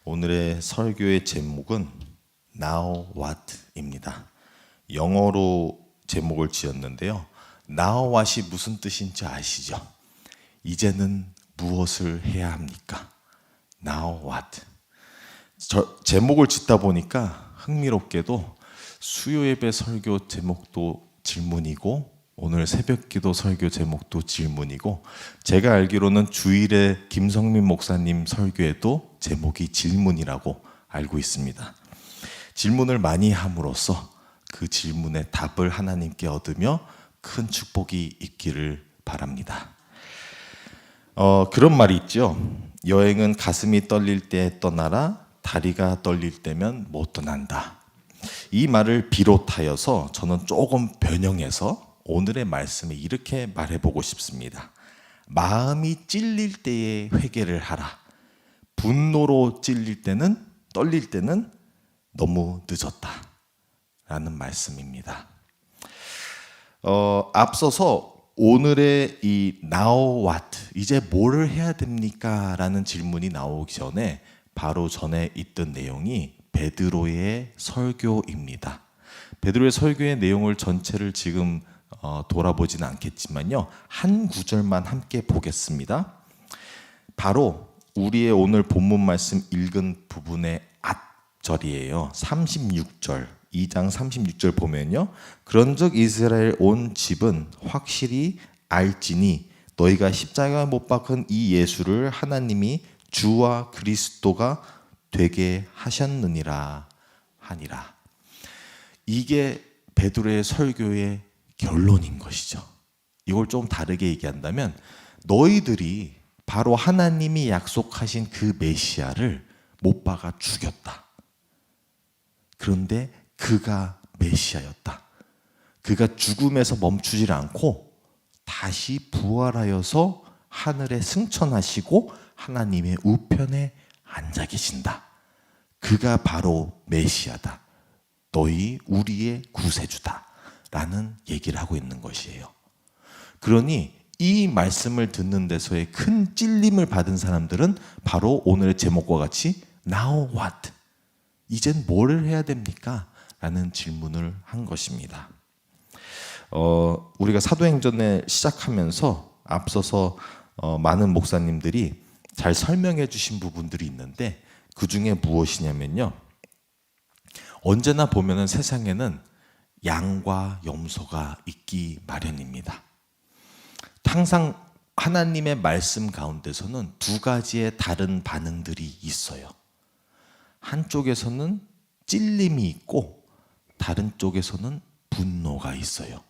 오늘의 설교의 제목은 Now What입니다. 영어로 제목을 지었는데요. Now What이 무슨 뜻인지 아시죠? 이제는 무엇을 해야 합니까? Now What. 제목을 짓다 보니까 흥미롭게도 수요예배 설교 제목도 질문이고 오늘 새벽기도 설교 제목도 질문이고 제가 알기로는 주일에 김성민 목사님 설교에도 제목이 질문이라고 알고 있습니다. 질문을 많이 함으로써 그 질문의 답을 하나님께 얻으며 큰 축복이 있기를 바랍니다. 그런 말이 있죠. 여행은 가슴이 떨릴 때 떠나라, 다리가 떨릴 때면 못 떠난다. 이 말을 비롯하여서 저는 조금 변형해서 오늘의 말씀에 이렇게 말해보고 싶습니다. 마음이 찔릴 때에 회개를 하라. 분노로 찔릴 때는, 떨릴 때는 너무 늦었다 라는 말씀입니다. 앞서서 오늘의 이 Now What, 이제 뭐를 해야 됩니까? 라는 질문이 나오기 전에 바로 전에 있던 내용이 베드로의 설교입니다. 베드로의 설교의 내용을 전체를 지금 돌아보지는 않겠지만요, 한 구절만 함께 보겠습니다. 바로 우리의 오늘 본문 말씀 읽은 부분의 앞절이에요. 36절, 2장 36절 보면요, 그런즉 이스라엘 온 집은 확실히 알지니 너희가 십자가에 못 박은 이 예수를 하나님이 주와 그리스도가 되게 하셨느니라 하니라. 이게 베드로의 설교의 결론인 것이죠. 이걸 좀 다르게 얘기한다면 너희들이 바로 하나님이 약속하신 그 메시아를 못 박아 죽였다. 그런데 그가 메시아였다. 그가 죽음에서 멈추질 않고 다시 부활하여서 하늘에 승천하시고 하나님의 우편에 앉아 계신다. 그가 바로 메시아다. 너희 우리의 구세주다 라는 얘기를 하고 있는 것이에요. 그러니 이 말씀을 듣는 데서의 큰 찔림을 받은 사람들은 바로 오늘의 제목과 같이 Now what? 이젠 뭐를 해야 됩니까? 라는 질문을 한 것입니다. 우리가 사도행전을 시작하면서 앞서서 많은 목사님들이 잘 설명해 주신 부분들이 있는데 그 중에 무엇이냐면요, 언제나 보면은 세상에는 양과 염소가 있기 마련입니다. 항상 하나님의 말씀 가운데서는 두 가지의 다른 반응들이 있어요. 한쪽에서는 찔림이 있고 다른 쪽에서는 분노가 있어요.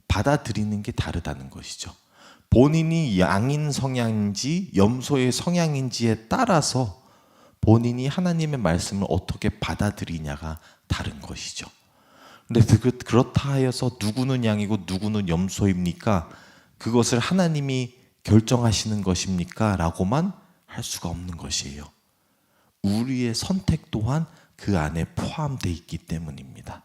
받아들이는 게 다르다는 것이죠. 본인이 양인 성향인지 염소의 성향인지에 따라서 본인이 하나님의 말씀을 어떻게 받아들이냐가 다른 것이죠. 근데 그렇다 하여서 누구는 양이고 누구는 염소입니까? 그것을 하나님이 결정하시는 것입니까? 라고만 할 수가 없는 것이에요. 우리의 선택 또한 그 안에 포함되어 있기 때문입니다.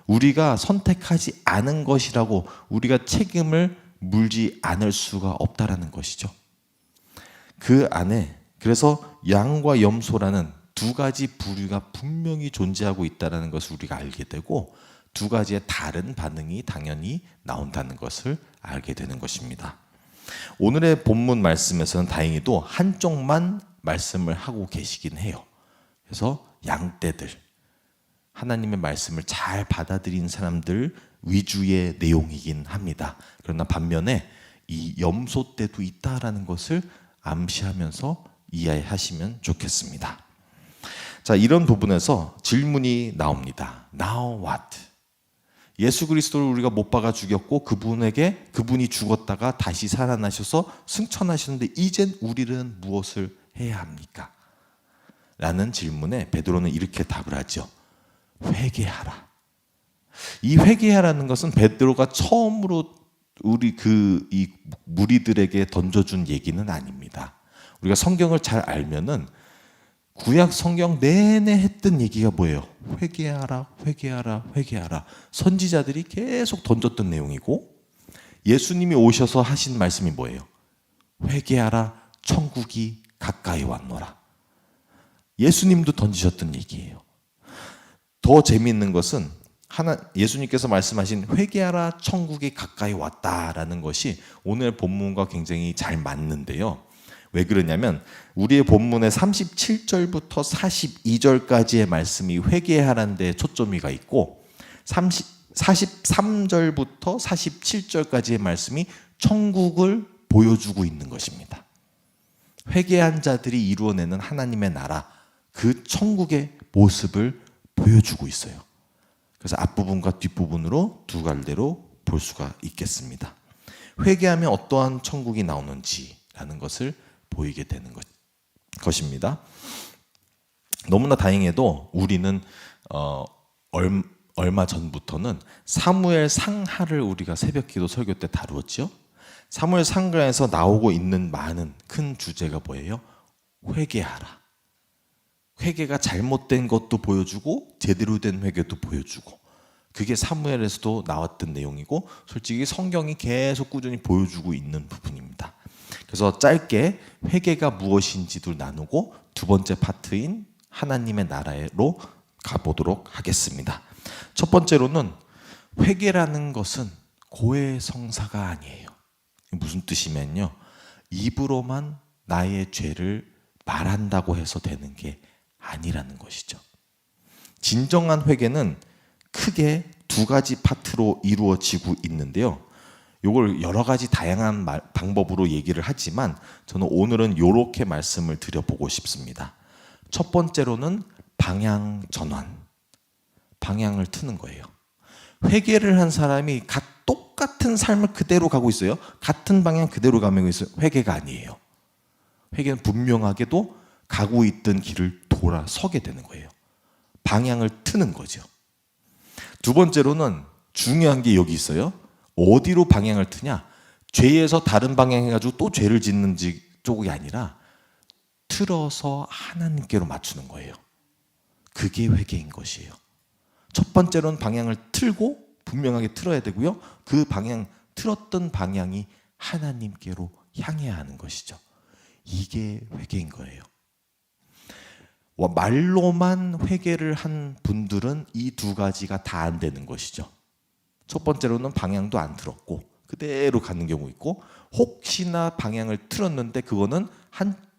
우리가 선택하지 않은 것이라고 우리가 책임을 물지 않을 수가 없다라는 것이죠. 그 안에 그래서 양과 염소라는 두 가지 부류가 분명히 존재하고 있다는 것을 우리가 알게 되고 두 가지의 다른 반응이 당연히 나온다는 것을 알게 되는 것입니다. 오늘의 본문 말씀에서는 다행히도 한쪽만 말씀을 하고 계시긴 해요. 그래서 양떼들, 하나님의 말씀을 잘 받아들인 사람들 위주의 내용이긴 합니다. 그러나 반면에 이 염소떼도 있다라는 것을 암시하면서 이해하시면 좋겠습니다. 자, 이런 부분에서 질문이 나옵니다. Now what? 예수 그리스도를 우리가 못 박아 죽였고 그분이 죽었다가 다시 살아나셔서 승천하셨는데 이젠 우리는 무엇을 해야 합니까? 라는 질문에 베드로는 이렇게 답을 하죠. 회개하라. 이 회개하라는 것은 베드로가 처음으로 이 무리들에게 던져준 얘기는 아닙니다. 우리가 성경을 잘 알면은 구약 성경 내내 했던 얘기가 뭐예요? 회개하라, 회개하라, 회개하라. 선지자들이 계속 던졌던 내용이고 예수님이 오셔서 하신 말씀이 뭐예요? 회개하라, 천국이 가까이 왔노라. 예수님도 던지셨던 얘기예요. 더 재미있는 것은 예수님께서 말씀하신 회개하라 천국이 가까이 왔다라는 것이 오늘 본문과 굉장히 잘 맞는데요. 왜 그러냐면 우리의 본문의 37절부터 42절까지의 말씀이 회개하라는 데 초점이 가 있고 43절부터 47절까지의 말씀이 천국을 보여주고 있는 것입니다. 회개한 자들이 이루어내는 하나님의 나라, 그 천국의 모습을 보여주고 있어요. 그래서 앞부분과 뒷부분으로 두 갈래로 볼 수가 있겠습니다. 회개하면 어떠한 천국이 나오는지라는 것을 보이게 되는 것입니다. 너무나 다행히도 우리는 얼마 전부터는 사무엘 상하를 우리가 새벽기도 설교 때 다루었죠. 사무엘 상가에서 나오고 있는 많은 큰 주제가 뭐예요? 회개하라. 회개가 잘못된 것도 보여주고 제대로 된 회개도 보여주고, 그게 사무엘에서도 나왔던 내용이고 솔직히 성경이 계속 꾸준히 보여주고 있는 부분입니다. 그래서 짧게 회개가 무엇인지도 나누고 두 번째 파트인 하나님의 나라로 가보도록 하겠습니다. 첫 번째로는 회개라는 것은 고해성사가 아니에요. 무슨 뜻이면요, 입으로만 나의 죄를 말한다고 해서 되는 게 아니라는 것이죠. 진정한 회개는 크게 두 가지 파트로 이루어지고 있는데요. 이걸 여러 가지 다양한 방법으로 얘기를 하지만 저는 오늘은 이렇게 말씀을 드려보고 싶습니다. 첫 번째로는 방향 전환, 방향을 트는 거예요. 회개를 한 사람이 똑같은 삶을 그대로 가고 있어요. 같은 방향 그대로 가면 있어요. 회개가 아니에요. 회개는 분명하게도 가고 있던 길을 돌아서게 되는 거예요. 방향을 트는 거죠. 두 번째로는 중요한 게 여기 있어요. 어디로 방향을 트냐? 죄에서 다른 방향 해가지고 또 죄를 짓는 쪽이 아니라 틀어서 하나님께로 맞추는 거예요. 그게 회개인 것이에요. 첫 번째로는 방향을 틀고 분명하게 틀어야 되고요. 그 방향, 틀었던 방향이 하나님께로 향해야 하는 것이죠. 이게 회개인 거예요. 말로만 회개를 한 분들은 이 두 가지가 다 안 되는 것이죠. 첫 번째로는 방향도 안 틀었고 그대로 가는 경우 있고, 혹시나 방향을 틀었는데 그거는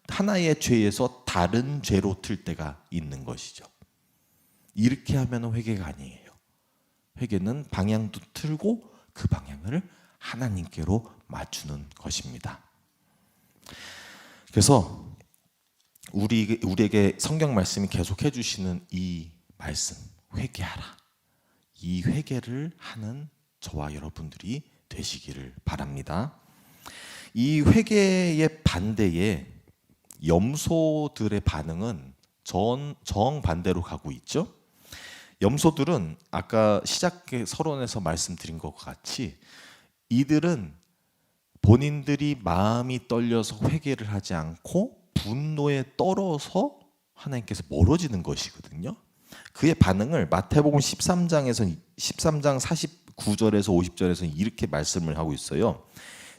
하나의 죄에서 다른 죄로 틀 때가 있는 것이죠. 이렇게 하면 회개가 아니에요. 회개는 방향도 틀고 그 방향을 하나님께로 맞추는 것입니다. 그래서 우리에게 성경 말씀이 계속 해주시는 이 말씀, 회개하라. 이 회개를 하는 저와 여러분들이 되시기를 바랍니다. 이 회개의 반대에 염소들의 반응은 정반대로 가고 있죠. 염소들은 아까 시작 서론에서 말씀드린 것과 같이 이들은 본인들이 마음이 떨려서 회개를 하지 않고 분노에 떨어서 하나님께서 멀어지는 것이거든요. 그의 반응을 마태복음 13장 49절에서 50절에서 이렇게 말씀을 하고 있어요.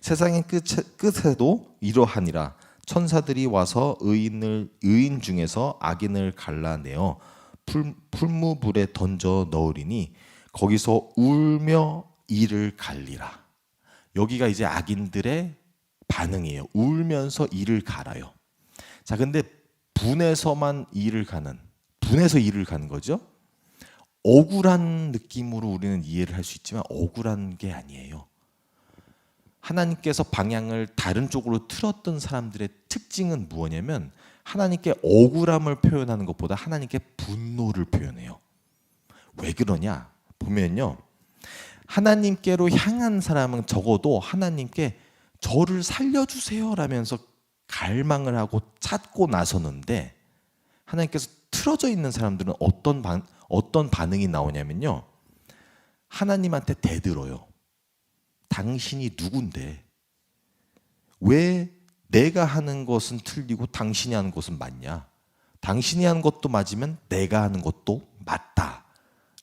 세상의 끝에도 이러하니라. 천사들이 와서 의인 중에서 악인을 갈라내어 풀무불에 던져 넣으리니 거기서 울며 이를 갈리라. 여기가 이제 악인들의 반응이에요. 울면서 이를 갈아요. 자, 근데 분해서 이를 가는 거죠. 억울한 느낌으로 우리는 이해를 할 수 있지만 억울한 게 아니에요. 하나님께서 방향을 다른 쪽으로 틀었던 사람들의 특징은 무엇이냐면 하나님께 억울함을 표현하는 것보다 하나님께 분노를 표현해요. 왜 그러냐? 보면요, 하나님께로 향한 사람은 적어도 하나님께 저를 살려주세요 라면서 갈망을 하고 찾고 나서는데, 하나님께서 틀어져 있는 사람들은 어떤 반응이 나오냐면요, 하나님한테 대들어요. 당신이 누군데 왜 내가 하는 것은 틀리고 당신이 하는 것은 맞냐? 당신이 하는 것도 맞으면 내가 하는 것도 맞다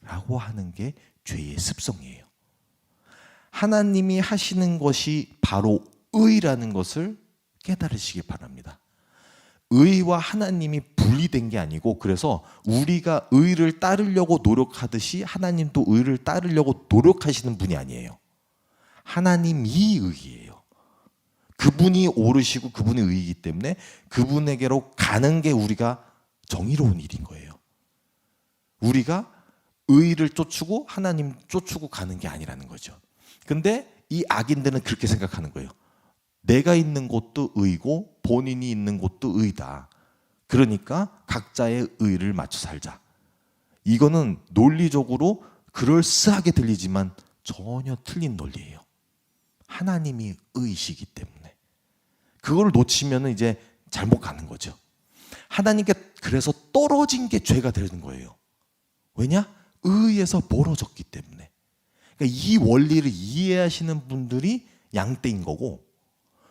라고 하는 게 죄의 습성이에요. 하나님이 하시는 것이 바로 의라는 것을 깨달으시기 바랍니다. 의와 하나님이 분리된 게 아니고, 그래서 우리가 의를 따르려고 노력하듯이 하나님도 의를 따르려고 노력하시는 분이 아니에요. 하나님이 의예요. 그분이 오르시고 그분이 의이기 때문에 그분에게로 가는 게 우리가 정의로운 일인 거예요. 우리가 의를 쫓고 하나님 쫓고 가는 게 아니라는 거죠. 근데 이 악인들은 그렇게 생각하는 거예요. 내가 있는 곳도 의고 본인이 있는 곳도 의다. 그러니까 각자의 의를 맞춰 살자. 이거는 논리적으로 그럴싸하게 들리지만 전혀 틀린 논리예요. 하나님이 의이시기 때문에. 그걸 놓치면 이제 잘못 가는 거죠. 하나님께 그래서 떨어진 게 죄가 되는 거예요. 왜냐? 의에서 멀어졌기 때문에. 그러니까 이 원리를 이해하시는 분들이 양떼인 거고,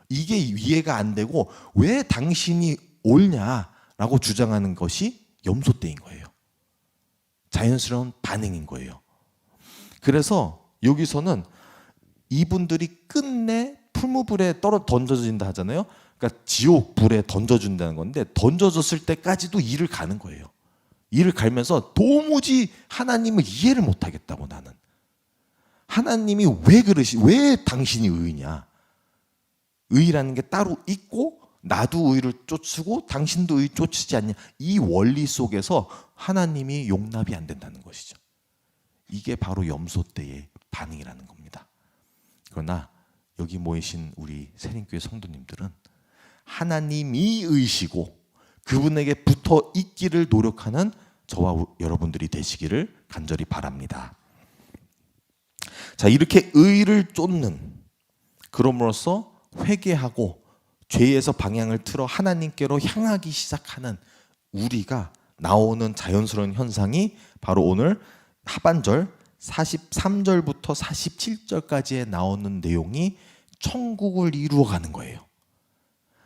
이게 이해가 안 되고 왜 당신이 옳냐라고 주장하는 것이 염소떼인 거예요. 자연스러운 반응인 거예요. 그래서 여기서는 이분들이 끝내 풀무불에 던져진다 하잖아요. 그러니까 지옥 불에 던져준다는 건데, 던져졌을 때까지도 이를 가는 거예요. 이를 갈면서 도무지 하나님을 이해를 못하겠다고. 나는 하나님이 왜 당신이 의냐, 의라는 게 따로 있고 나도 의를 쫓고 당신도 의 쫓지 않냐, 이 원리 속에서 하나님이 용납이 안 된다는 것이죠. 이게 바로 염소떼의 반응이라는 겁니다. 그러나 여기 모이신 우리 세린교회 성도님들은 하나님이 의시고 그분에게 붙어 있기를 노력하는 저와 여러분들이 되시기를 간절히 바랍니다. 자, 이렇게 의를 쫓는, 그럼으로써 회개하고 죄에서 방향을 틀어 하나님께로 향하기 시작하는 우리가 나오는 자연스러운 현상이 바로 오늘 하반절 43절부터 47절까지에 나오는 내용이 천국을 이루어가는 거예요.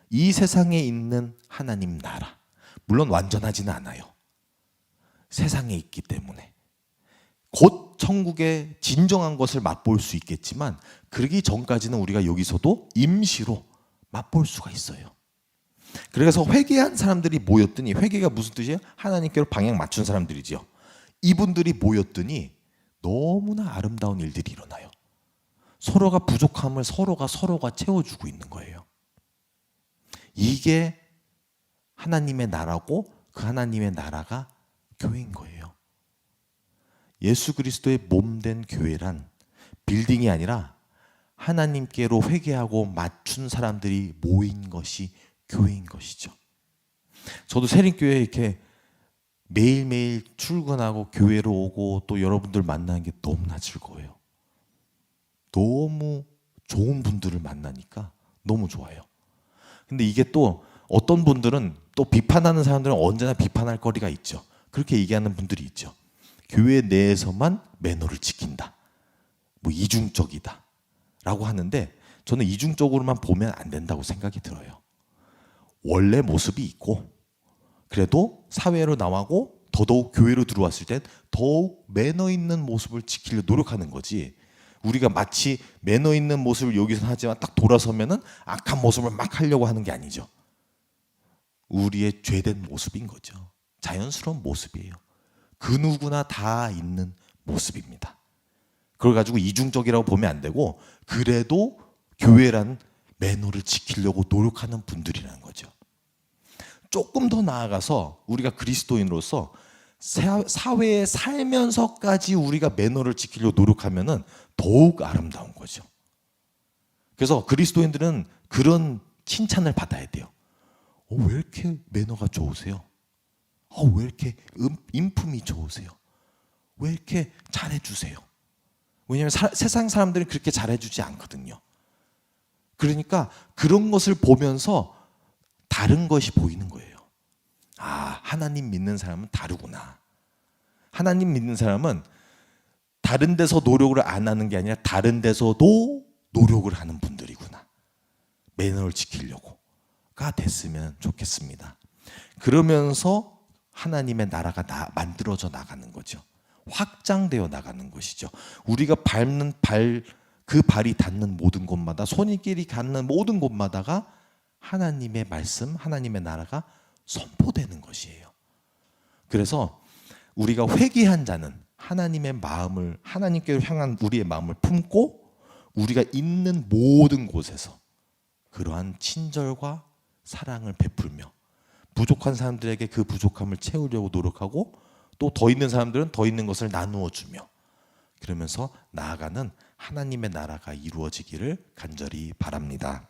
이 세상에 있는 하나님 나라, 물론 완전하지는 않아요. 세상에 있기 때문에 곧 천국의 진정한 것을 맛볼 수 있겠지만, 그러기 전까지는 우리가 여기서도 임시로 맛볼 수가 있어요. 그래서 회개한 사람들이 모였더니, 회개가 무슨 뜻이에요? 하나님께로 방향 맞춘 사람들이죠. 이분들이 모였더니 너무나 아름다운 일들이 일어나요. 서로가 부족함을 서로가 채워주고 있는 거예요. 이게 하나님의 나라고, 그 하나님의 나라가 교회인 거예요. 예수 그리스도의 몸된 교회란 빌딩이 아니라 하나님께로 회개하고 맞춘 사람들이 모인 것이 교회인 것이죠. 저도 세린교회에 이렇게 매일매일 출근하고 교회로 오고 또 여러분들 만나는 게 너무나 즐거워요. 너무 좋은 분들을 만나니까 너무 좋아요. 근데 이게 또 어떤 분들은, 또 비판하는 사람들은 언제나 비판할 거리가 있죠. 그렇게 얘기하는 분들이 있죠. 교회 내에서만 매너를 지킨다, 뭐 이중적이다 라고 하는데, 저는 이중적으로만 보면 안 된다고 생각이 들어요. 원래 모습이 있고, 그래도 사회로 나가고 더더욱 교회로 들어왔을 땐 더욱 매너 있는 모습을 지키려 노력하는 거지, 우리가 마치 매너 있는 모습을 여기서 하지만 딱 돌아서면은 악한 모습을 막 하려고 하는 게 아니죠. 우리의 죄된 모습인 거죠. 자연스러운 모습이에요. 그 누구나 다 있는 모습입니다. 그걸 가지고 이중적이라고 보면 안 되고, 그래도 교회란 매너를 지키려고 노력하는 분들이라는 거죠. 조금 더 나아가서 우리가 그리스도인으로서 사회에 살면서까지 우리가 매너를 지키려고 노력하면은 더욱 아름다운 거죠. 그래서 그리스도인들은 그런 칭찬을 받아야 돼요. 왜 이렇게 매너가 좋으세요? 왜 이렇게 인품이 좋으세요? 왜 이렇게 잘해주세요? 왜냐하면 세상 사람들은 그렇게 잘해주지 않거든요. 그러니까 그런 것을 보면서 다른 것이 보이는 거예요. 하나님 믿는 사람은 다르구나. 하나님 믿는 사람은 다른 데서 노력을 안 하는 게 아니라 다른 데서도 노력을 하는 분들이구나. 매너를 지키려고가 됐으면 좋겠습니다. 그러면서 하나님의 나라가 만들어져 나가는 거죠. 확장되어 나가는 것이죠. 우리가 밟는 그 발이 닿는 모든 곳마다, 손길이 닿는 모든 곳마다가 하나님의 말씀, 하나님의 나라가 선포되는 것이에요. 그래서 우리가 회개한 자는 하나님의 마음을, 하나님께로 향한 우리의 마음을 품고 우리가 있는 모든 곳에서 그러한 친절과 사랑을 베풀며 부족한 사람들에게 그 부족함을 채우려고 노력하고 또 더 있는 사람들은 더 있는 것을 나누어 주며 그러면서 나아가는 하나님의 나라가 이루어지기를 간절히 바랍니다.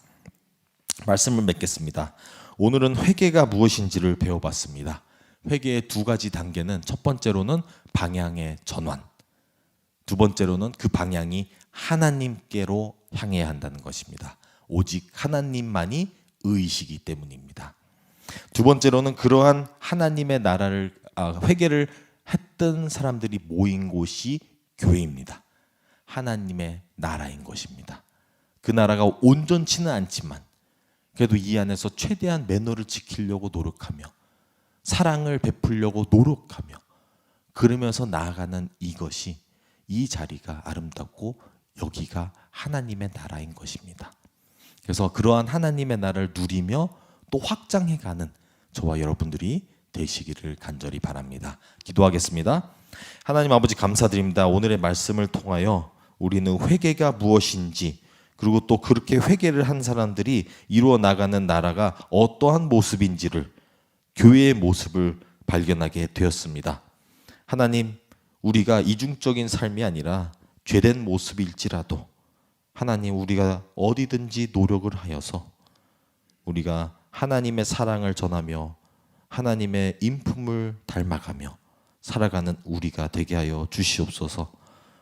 말씀을 맺겠습니다. 오늘은 회개가 무엇인지를 배워봤습니다. 회개의 두 가지 단계는 첫 번째로는 방향의 전환, 두 번째로는 그 방향이 하나님께로 향해야 한다는 것입니다. 오직 하나님만이 의이시기 때문입니다. 두 번째로는 그러한 하나님의 나라를 회개를 했던 사람들이 모인 곳이 교회입니다. 하나님의 나라인 것입니다. 그 나라가 온전치는 않지만 그래도 이 안에서 최대한 매너를 지키려고 노력하며 사랑을 베풀려고 노력하며 그러면서 나아가는 이것이, 이 자리가 아름답고 여기가 하나님의 나라인 것입니다. 그래서 그러한 하나님의 나라를 누리며 또 확장해가는 저와 여러분들이 되시기를 간절히 바랍니다. 기도하겠습니다. 하나님 아버지 감사드립니다. 오늘의 말씀을 통하여 우리는 회개가 무엇인지, 그리고 또 그렇게 회개를 한 사람들이 이루어 나가는 나라가 어떠한 모습인지를, 교회의 모습을 발견하게 되었습니다. 하나님, 우리가 이중적인 삶이 아니라 죄된 모습일지라도 하나님, 우리가 어디든지 노력을 하여서 우리가 하나님의 사랑을 전하며 하나님의 인품을 닮아가며 살아가는 우리가 되게 하여 주시옵소서.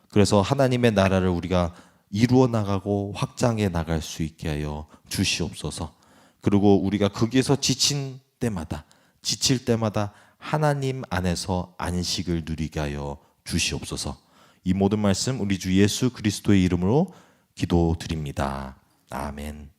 그래서 하나님의 나라를 우리가 이루어 나가고 확장해 나갈 수 있게 하여 주시옵소서. 그리고 우리가 거기에서 지칠 때마다 하나님 안에서 안식을 누리게 하여 주시옵소서. 이 모든 말씀 우리 주 예수 그리스도의 이름으로 기도드립니다. 아멘.